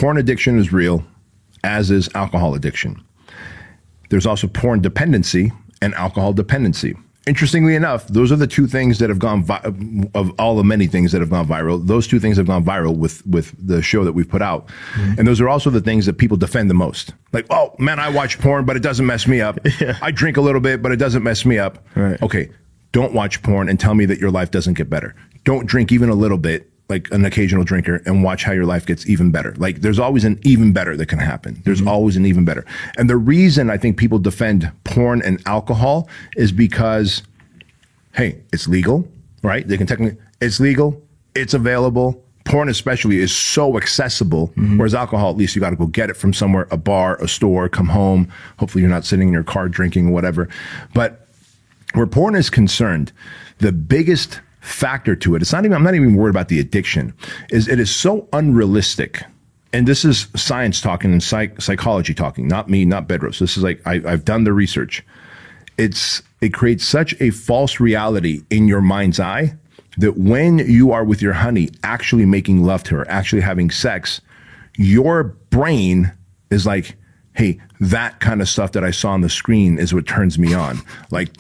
Porn addiction is real, as is alcohol addiction. There's also porn dependency and alcohol dependency. Interestingly enough, those are the two things that have gone of all the many things that have gone viral. Those two things have gone viral with the show that we've put out. Mm-hmm. And those are also the things that people defend the most. Like, oh man, I watch porn, but it doesn't mess me up. Yeah. I drink a little bit, but it doesn't mess me up. Right. Okay, don't watch porn and tell me that your life doesn't get better. Don't drink even a little bit, like an occasional drinker, and watch how your life gets even better. Like, there's always an even better that can happen. There's always an even better. And the reason I think people defend porn and alcohol is because, hey, it's legal, right? They can technically, it's legal, it's available. Porn especially is so accessible, whereas alcohol, at least you got to go get it from somewhere, a bar, a store, come home. Hopefully you're not sitting in your car drinking or whatever. But where porn is concerned, the biggest factor to it, I'm not even worried about the addiction, is it is so unrealistic. And this is science talking and psychology talking, not me, not Bedros. This is like, I've done the research. It creates such a false reality in your mind's eye that when you are with your honey actually making love to her, actually having sex, your brain is like, hey, that kind of stuff that I saw on the screen is what turns me on. Like,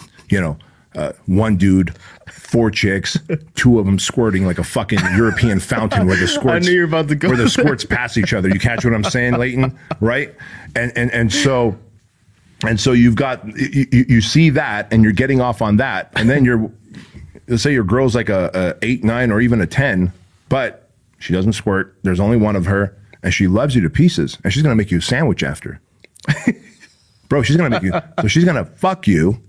one dude, 4 chicks, 2 of them squirting like a fucking European fountain where the squirts, I knew you were about to go where the squirts pass each other. You catch what I'm saying, Leighton? Right? And so you've got, you see that and you're getting off on that. And then let's say your girl's like a 8, 9, or even a 10, but she doesn't squirt. There's only one of her and she loves you to pieces and she's going to make you a sandwich after. Bro, she's going to make you, so she's going to fuck you.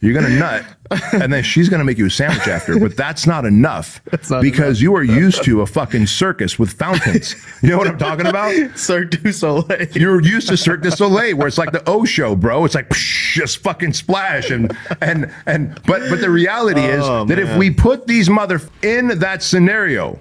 You're going to nut, and then she's going to make you a sandwich after. But that's not enough because you are used to a fucking circus with fountains. You know what I'm talking about? Cirque du Soleil. You're used to Cirque du Soleil, where it's like the O show, bro. It's like just fucking splash, but the reality is that if we put these in that scenario,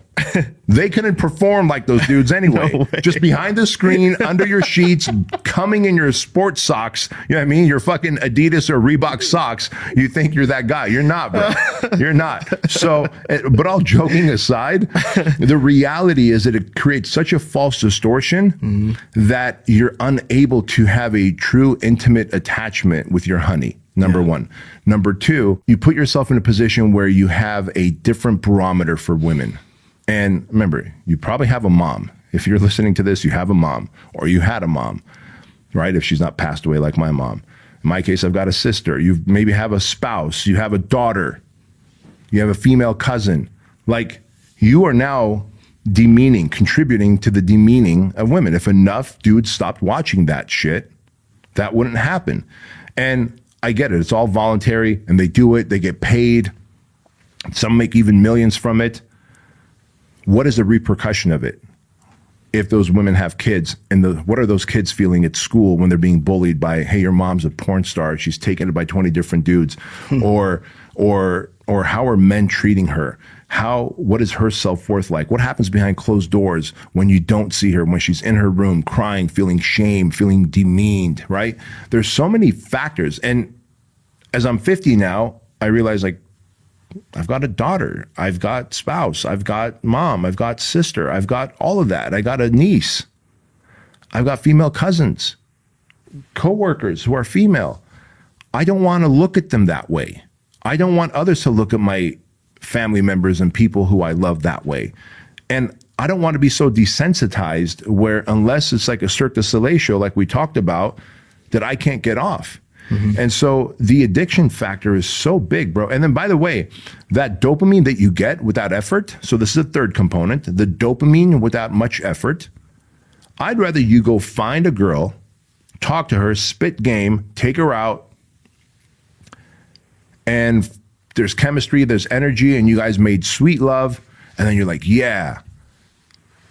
they couldn't perform like those dudes anyway. No, just behind the screen, under your sheets, coming in your sports socks. You know what I mean? Your fucking Adidas or Reebok socks. You think you're that guy. You're not, bro. You're not. So, but all joking aside, the reality is that it creates such a false distortion that you're unable to have a true intimate attachment with your honey. Number one. Number two, you put yourself in a position where you have a different barometer for women. And remember, you probably have a mom. If you're listening to this, you have a mom, or you had a mom, right? If she's not passed away like my mom. In my case, I've got a sister. You maybe have a spouse. You have a daughter. You have a female cousin. Like, you are now contributing to the demeaning of women. If enough dudes stopped watching that shit, that wouldn't happen. And I get it. It's all voluntary, and they do it. They get paid. Some make even millions from it. What is the repercussion of it? If those women have kids, and what are those kids feeling at school when they're being bullied by, hey, your mom's a porn star, she's taken it by 20 different dudes, or how are men treating her? What is her self-worth like? What happens behind closed doors when you don't see her, when she's in her room crying, feeling shame, feeling demeaned, right? There's so many factors. And as I'm 50 now, I realize, like, I've got a daughter, I've got spouse, I've got mom, I've got sister, I've got all of that. I got a niece, I've got female cousins, coworkers who are female. I don't want to look at them that way. I don't want others to look at my family members and people who I love that way. And I don't want to be so desensitized where, unless it's like a Cirque du Soleil show like we talked about, that I can't get off. And so the addiction factor is so big, bro. And then, by the way, that dopamine that you get without effort, so this is the third component, the dopamine without much effort. I'd rather you go find a girl, talk to her, spit game, take her out, and there's chemistry, there's energy, and you guys made sweet love, and then you're like, yeah,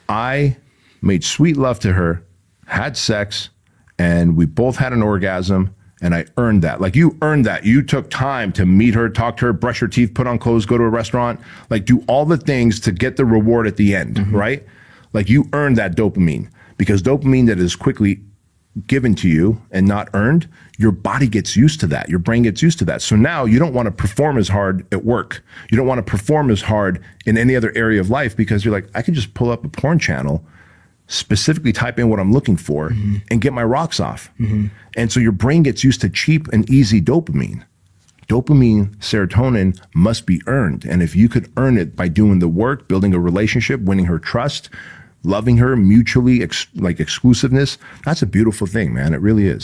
I made sweet love to her, had sex, and we both had an orgasm, and I earned that. Like, you earned that. You took time to meet her, talk to her, brush her teeth, put on clothes, go to a restaurant, like do all the things to get the reward at the end, right? Like, you earned that dopamine, because dopamine that is quickly given to you and not earned, your body gets used to that. Your brain gets used to that. So now you don't want to perform as hard at work. You don't want to perform as hard in any other area of life, because you're like, I can just pull up a porn channel specifically type in what I'm looking for, and get my rocks off. And so your brain gets used to cheap and easy dopamine. Dopamine, serotonin must be earned. And if you could earn it by doing the work, building a relationship, winning her trust, loving her mutually, like exclusiveness, that's a beautiful thing, man. It really is.